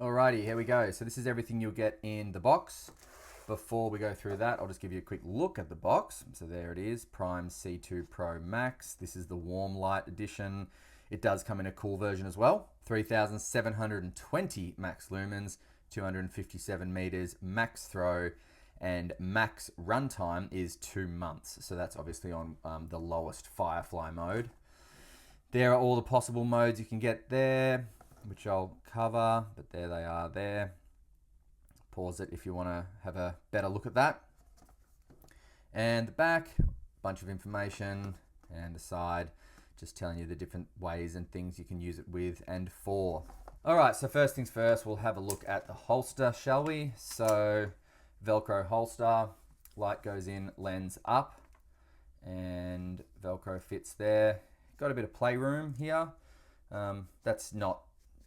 Alrighty, here we go. So this is everything you'll get in the box. Before we go through that, I'll just give you a quick look at the box. So there it is, Prime C2 Pro Max. This is the warm light edition. It does come in a cool version as well. 3,720 max lumens, 257 meters max throw, and max runtime is 2 months. So that's obviously on the lowest Firefly mode. There are all the possible modes you can get there, which I'll cover, but there they are there. Pause it if you want to have a better look at that. And the back, bunch of information, and the side, just telling you the different ways and things you can use it with and for. All right, so first things first, we'll have a look at the holster, shall we? So Velcro holster, light goes in, lens up, and Velcro fits there. Got a bit of playroom here.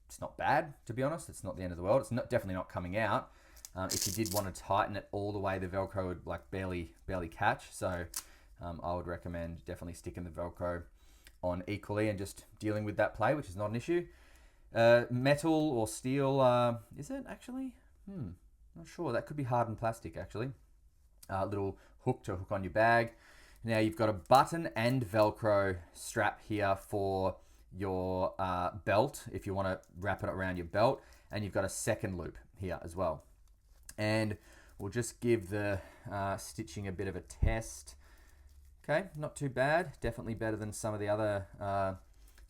It's not bad, to be honest. It's not the end of the world. It's definitely not coming out. If you did want to tighten it all the way, the Velcro would like barely catch. So I would recommend definitely sticking the Velcro on equally and just dealing with that play, which is not an issue. Metal or steel, is it actually? Not sure. That could be hardened plastic actually. Little hook to hook on your bag. Now you've got a button and Velcro strap here for your belt if you want to wrap it around your belt, and you've got a second loop here as well. And we'll just give the stitching a bit of a test. Okay, not too bad. Definitely better than some of the other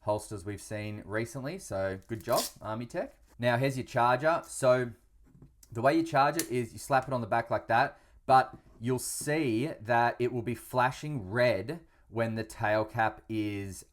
holsters we've seen recently. So good job, Armytek. Now here's your charger. So the way you charge it is you slap it on the back like that, but you'll see that it will be flashing red when the tail cap is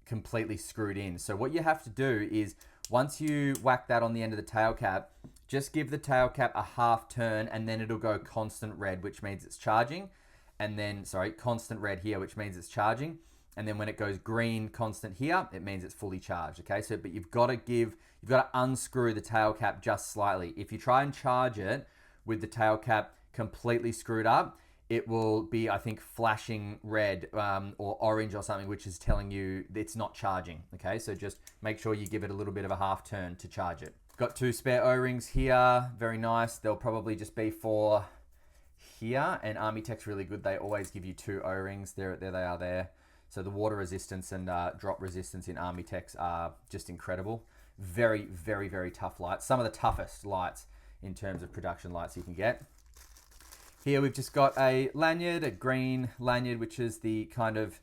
completely screwed in. So what you have to do is once you whack that on the end of the tail cap, just give the tail cap a half turn and then it'll go constant red, which means it's charging. And then, constant red here, which means it's charging. And then when it goes green constant here, it means it's fully charged. Okay, so but you've got to unscrew the tail cap just slightly. If you try and charge it with the tail cap completely screwed up, it will be, I think, flashing red or orange or something, which is telling you it's not charging. Okay, so just make sure you give it a little bit of a half turn to charge it. Got 2 spare O-rings here, very nice. They'll probably just be for here, and Armytek's really good. They always give you 2 O-rings. There they are there. So the water resistance and drop resistance in Armytek's are just incredible. Very, very, very tough lights. Some of the toughest lights in terms of production lights you can get. Here we've just got a lanyard, a green lanyard, which is the kind of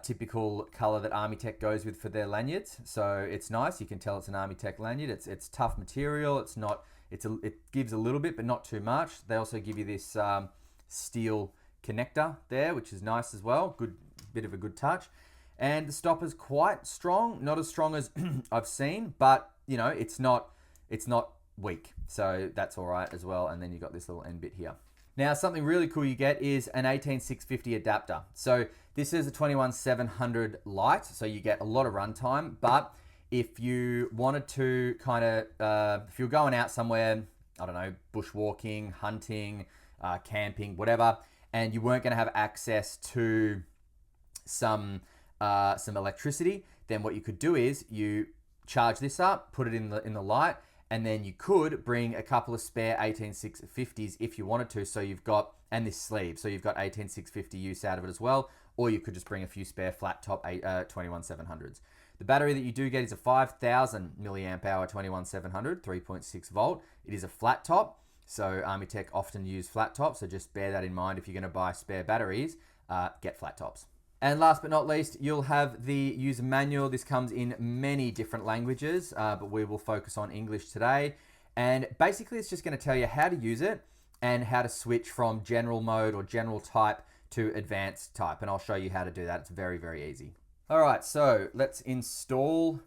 typical color that Armytek goes with for their lanyards. So it's nice. You can tell it's an Armytek lanyard. It's tough material. It gives a little bit, but not too much. They also give you this steel connector there, which is nice as well. Good bit of a good touch. And the stopper's quite strong. Not as strong as I've seen, but you know, it's not weak. So that's all right as well. And then you got this little end bit here. Now, something really cool you get is an 18650 adapter. So this is a 21700 light, so you get a lot of runtime. But if you wanted to kind of, if you're going out somewhere, I don't know, bushwalking, hunting, camping, whatever, and you weren't going to have access to some electricity, then what you could do is you charge this up, put it in the light, and then you could bring a couple of spare 18650s if you wanted to. So you've got, and this sleeve, so you've got 18650 use out of it as well. Or you could just bring a few spare flat top 21700s. The battery that you do get is a 5000 milliamp hour 21700, 3.6 volt. It is a flat top. So Armytek often use flat tops. So just bear that in mind. If you're going to buy spare batteries, get flat tops. And last but not least, you'll have the user manual. This comes in many different languages, but we will focus on English today. And basically, it's just going to tell you how to use it and how to switch from general mode or general type to advanced type. And I'll show you how to do that. It's very, very easy. All right, so let's install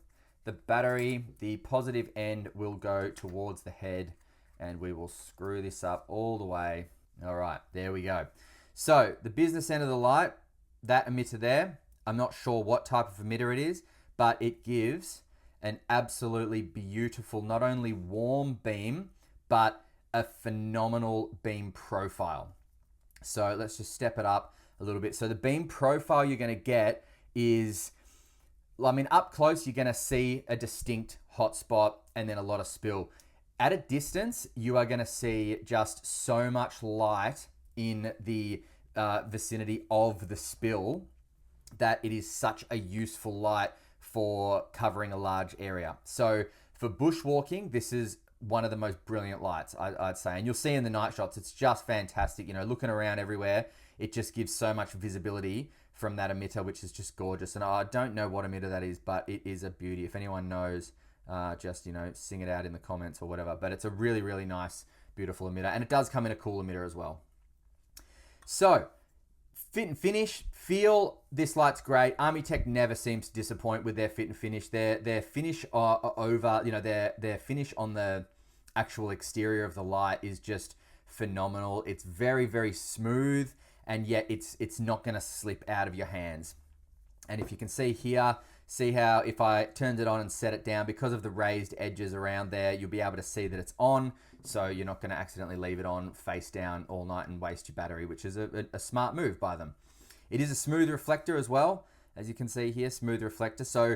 the battery. The positive end will go towards the head, and we will screw this up all the way. All right, there we go. So the business end of the light, that emitter there, I'm not sure what type of emitter it is, but it gives an absolutely beautiful, not only warm beam, but a phenomenal beam profile. So let's just step it up a little bit. So the beam profile you're going to get is, I mean, up close, you're going to see a distinct hotspot, and then a lot of spill. At a distance, you are going to see just so much light in the vicinity of the spill that it is such a useful light for covering a large area. So for bushwalking, this is one of the most brilliant lights, I'd say. And you'll see in the night shots, it's just fantastic. You know, looking around everywhere, it just gives so much visibility from that emitter, which is just gorgeous. And I don't know what emitter that is, but it is a beauty. If anyone knows, just, you know, sing it out in the comments or whatever. But it's a really, really nice, beautiful emitter. And it does come in a cool emitter as well. So, fit and finish, feel, this light's great. Armytek never seems to disappoint with their fit and finish. Their finish over, you know, their finish on the actual exterior of the light is just phenomenal. It's very, very smooth, and yet it's not going to slip out of your hands. And if you can see here, see how if I turned it on and set it down, because of the raised edges around there, you'll be able to see that it's on. So you're not going to accidentally leave it on face down all night and waste your battery, which is a smart move by them. It is a smooth reflector as well, as you can see here, smooth reflector. So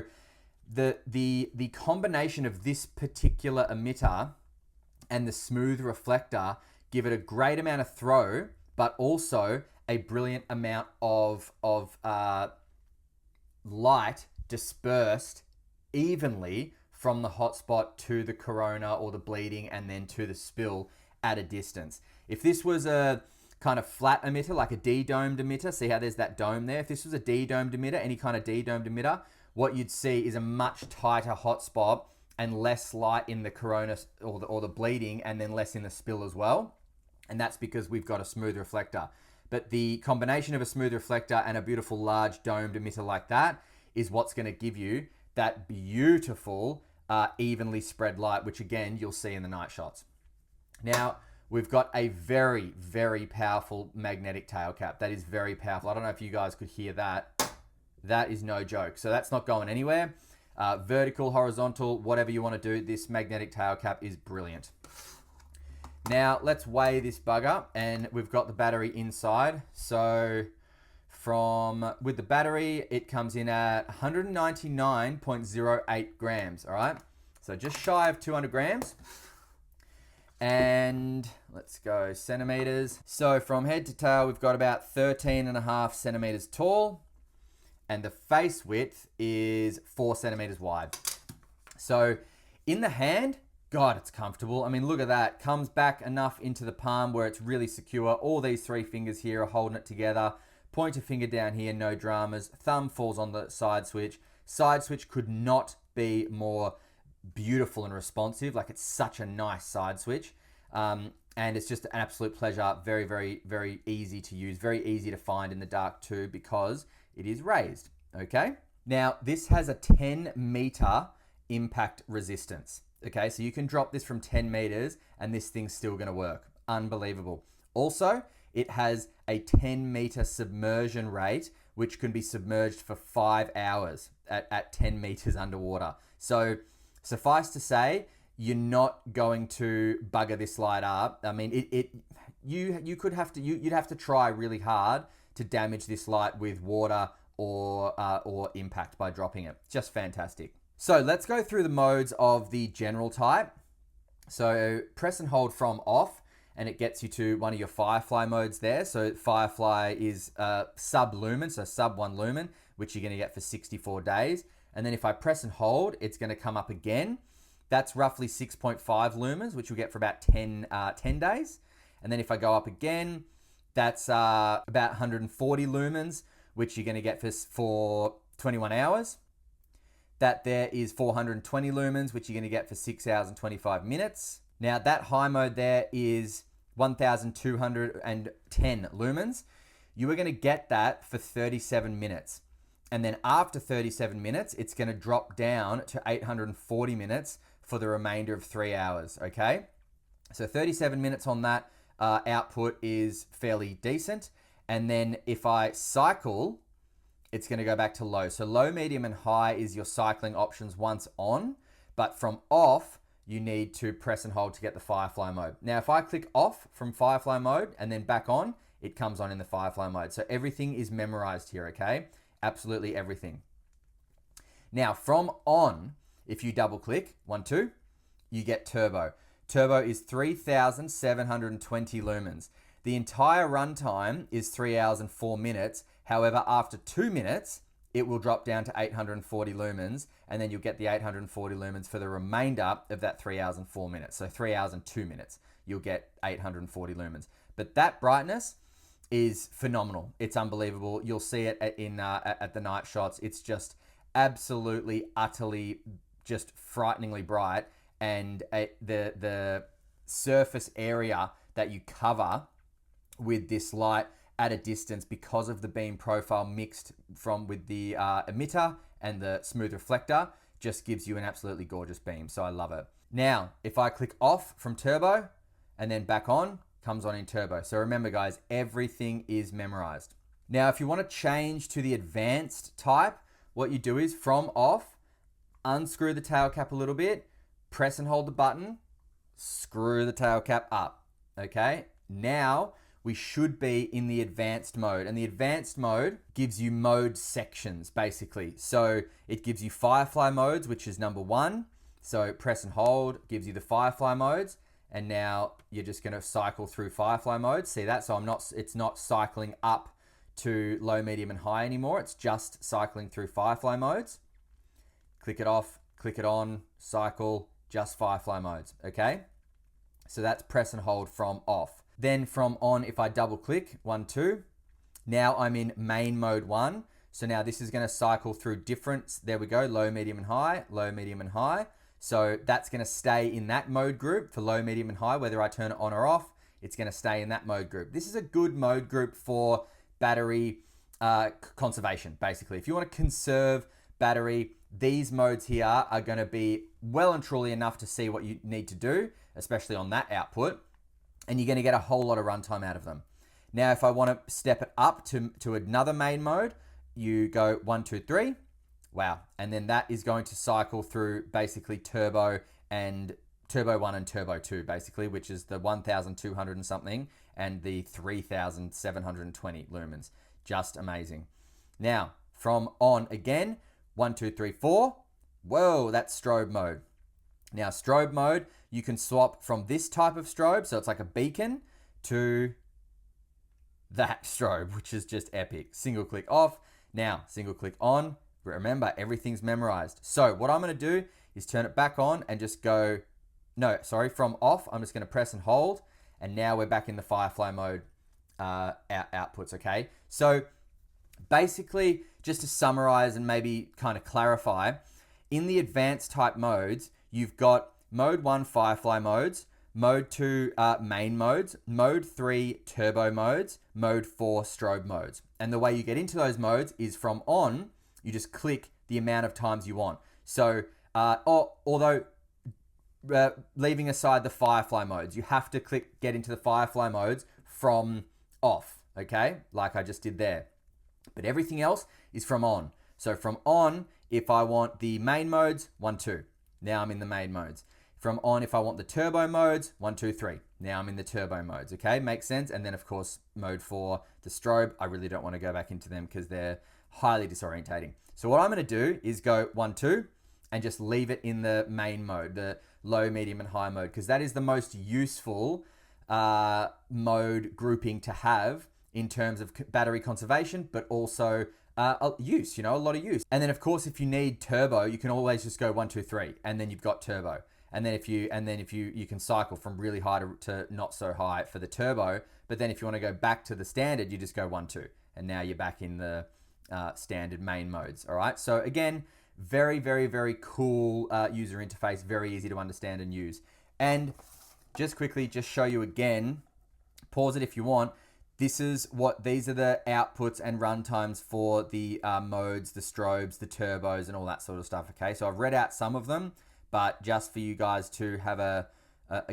the combination of this particular emitter and the smooth reflector give it a great amount of throw, but also a brilliant amount of light dispersed evenly from the hotspot to the corona or the bleeding and then to the spill at a distance. If this was a kind of flat emitter, like a D-domed emitter, see how there's that dome there? If this was a D-domed emitter, any kind of D-domed emitter, what you'd see is a much tighter hotspot and less light in the corona or the bleeding, and then less in the spill as well. And that's because we've got a smooth reflector. But the combination of a smooth reflector and a beautiful large domed emitter like that is what's going to give you that beautiful evenly spread light, which again, you'll see in the night shots. Now, we've got a very, very powerful magnetic tail cap. That is very powerful. I don't know if you guys could hear that. That is no joke. So that's not going anywhere. Vertical, horizontal, whatever you want to do, this magnetic tail cap is brilliant. Now, let's weigh this bugger, and we've got the battery inside. So with the battery, it comes in at 199.08 grams, all right? So just shy of 200 grams. And let's go centimeters. So from head to tail, we've got about 13.5 centimeters tall, and the face width is 4 centimeters wide. So in the hand, God, it's comfortable. I mean, look at that. Comes back enough into the palm where it's really secure. All these 3 fingers here are holding it together. Pointer finger down here, no dramas. Thumb falls on the side switch. Side switch could not be more beautiful and responsive. Like, it's such a nice side switch. And it's just an absolute pleasure. Very, very, very easy to use. Very easy to find in the dark too, because it is raised. Okay. Now, this has a 10 meter impact resistance. Okay. So you can drop this from 10 meters and this thing's still going to work. Unbelievable. Also, it has a 10 meter submersion rate, which can be submerged for 5 hours at 10 meters underwater. So suffice to say, you're not going to bugger this light up. I mean, you'd have to try really hard to damage this light with water or impact by dropping it. Just fantastic. So let's go through the modes of the general type. So press and hold from off, and it gets you to one of your Firefly modes there. So Firefly is sub lumen, so sub 1 lumen, which you're going to get for 64 days. And then if I press and hold, it's going to come up again. That's roughly 6.5 lumens, which you'll get for about 10 days. And then if I go up again, that's about 140 lumens, which you're going to get for 21 hours. That there is 420 lumens, which you're going to get for 6 hours and 25 minutes. Now, that high mode there is 1,210 lumens. You are going to get that for 37 minutes. And then after 37 minutes, it's going to drop down to 840 minutes for the remainder of 3 hours, okay? So 37 minutes on that output is fairly decent. And then if I cycle, it's going to go back to low. So low, medium, and high is your cycling options once on, but from off, you need to press and hold to get the Firefly mode. Now, if I click off from Firefly mode and then back on, it comes on in the Firefly mode. So everything is memorized here, okay? Absolutely everything. Now, from on, If you double click, 1, 2, you get turbo. Turbo is 3,720 lumens. The entire runtime is 3 hours and 4 minutes. However, after 2 minutes, it will drop down to 840 lumens, and then you'll get the 840 lumens for the remainder of that 3 hours and 4 minutes. So 3 hours and 2 minutes, you'll get 840 lumens. But that brightness is phenomenal. It's unbelievable. You'll see it at the night shots. It's just absolutely, utterly, just frighteningly bright. And the surface area that you cover with this light at a distance, because of the beam profile mixed with the emitter and the smooth reflector, just gives you an absolutely gorgeous beam. So I love it. Now, if I click off from turbo and then back on, comes on in turbo. So remember guys, everything is memorized. Now, if you want to change to the advanced type, what you do is from off, unscrew the tail cap a little bit, press and hold the button, screw the tail cap up. Okay, now we should be in the advanced mode, and the advanced mode gives you mode sections basically. So it gives you firefly modes, which is number 1. So press and hold gives you the firefly modes, and now you're just going to cycle through firefly mode. See that? So it's not cycling up to low, medium, and high anymore. It's just cycling through firefly modes. Click it off, click it on, cycle, just firefly modes. Okay, so that's press and hold from off. Then from on, if I double click, 1, 2, now I'm in main mode 1. So now this is going to cycle through different, there we go, low, medium, and high, low, medium, and high. So that's going to stay in that mode group for low, medium, and high. Whether I turn it on or off, it's going to stay in that mode group. This is a good mode group for battery conservation, basically. If you want to conserve battery, these modes here are going to be well and truly enough to see what you need to do, especially on that output, and you're going to get a whole lot of runtime out of them. Now, if I want to step it up to another main mode, you go 1, 2, 3. Wow. And then that is going to cycle through basically turbo 1 and turbo 2, basically, which is the 1,200 and something and the 3,720 lumens. Just amazing. Now, from on again, 1, 2, 3, 4. Whoa, that's strobe mode. Now, strobe mode, you can swap from this type of strobe, so it's like a beacon, to that strobe, which is just epic. Single click off. Now, single click on. Remember, everything's memorized. So what I'm going to do is turn it back on and just go, from off, I'm just going to press and hold. And now we're back in the firefly mode outputs, okay? So basically, just to summarize and maybe kind of clarify, in the advanced type modes, you've got mode 1 firefly modes, mode 2 main modes, mode 3 turbo modes, mode 4 strobe modes. And the way you get into those modes is from on, you just click the amount of times you want. So, although leaving aside the firefly modes, you have to get into the firefly modes from off, okay? Like I just did there. But everything else is from on. So from on, if I want the main modes, 1, 2. Now I'm in the main modes. From on, if I want the turbo modes, 1, 2, 3. Now I'm in the turbo modes, okay? Makes sense? And then of course, mode 4, the strobe, I really don't want to go back into them because they're highly disorientating. So what I'm going to do is go 1, 2 and just leave it in the main mode, the low, medium, and high mode, because that is the most useful mode grouping to have in terms of battery conservation, but also use, a lot of use. And then of course, if you need turbo, you can always just go 1, 2, 3, and then you've got turbo. And then if you can cycle from really high to not so high for the turbo, but then if you want to go back to the standard, you just go 1, 2, and now you're back in the standard main modes. All right. So again, very, very, very cool user interface, very easy to understand and use. And just quickly, just show you again, pause it if you want. These are the outputs and runtimes for the modes, the strobes, the turbos, and all that sort of stuff. Okay. So I've read out some of them, but just for you guys to have a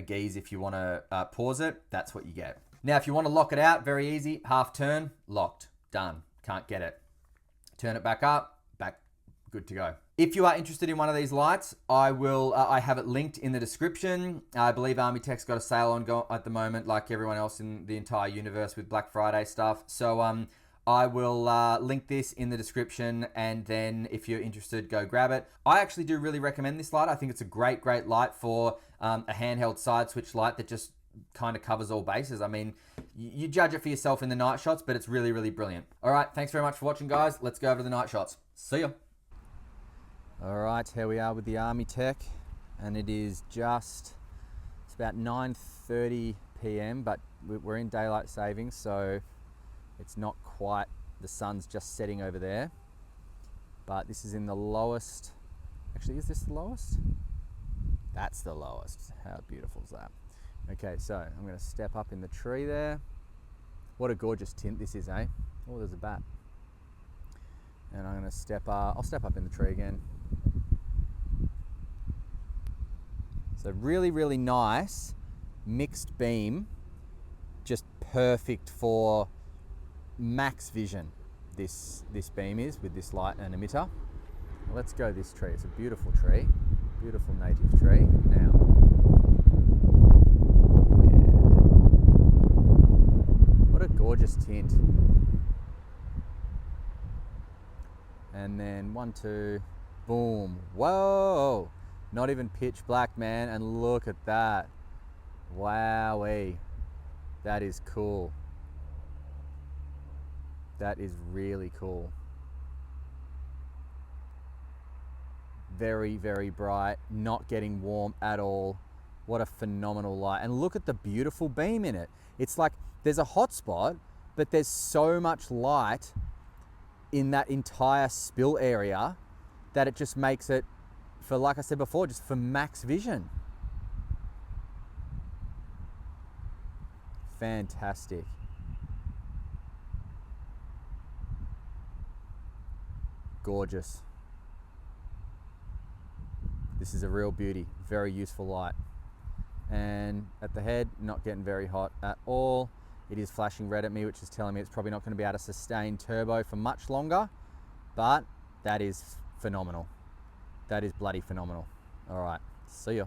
gaze, if you want to pause it, that's what you get. Now, if you want to lock it out, very easy, half turn, locked, done, can't get it. Turn it back up, back, good to go. If you are interested in one of these lights, I have it linked in the description. I believe Armytek's got a sale on at the moment, like everyone else in the entire universe with Black Friday stuff. So I will link this in the description, and then if you're interested, go grab it. I actually do really recommend this light. I think it's a great light for a handheld side switch light that just kind of covers all bases. I mean, you judge it for yourself in the night shots, but it's really brilliant. All right, thanks very much for watching, guys. Let's go over to the night shots. See ya. All right, here we are with the Armytek, and it is it's about 9:30 p.m., but we're in daylight savings, so it's not quite, the sun's just setting over there. But this is in the lowest, actually, is this the lowest? That's the lowest. How beautiful is that? Okay, so I'm gonna step up in the tree there. What a gorgeous tint this is, eh? Oh, there's a bat. And I'm gonna I'll step up in the tree again. So really nice mixed beam, just perfect for max vision. This beam is with this light and emitter. Let's go this tree. It's a beautiful tree, beautiful native tree. Now, yeah. What a gorgeous tint. And then 1, 2, boom. Whoa! Not even pitch black, man. And look at that. Wowee. That is cool. That is really cool. Very bright, not getting warm at all. What a phenomenal light. And look at the beautiful beam in it. It's like there's a hot spot, but there's so much light in that entire spill area that it just makes it, for, like I said before, just for max vision. Fantastic. Gorgeous. This is a real beauty, very useful light. And at the head, not getting very hot at all. It is flashing red at me, which is telling me it's probably not going to be able to sustain turbo for much longer, but that is phenomenal. That is bloody phenomenal. All right, see ya.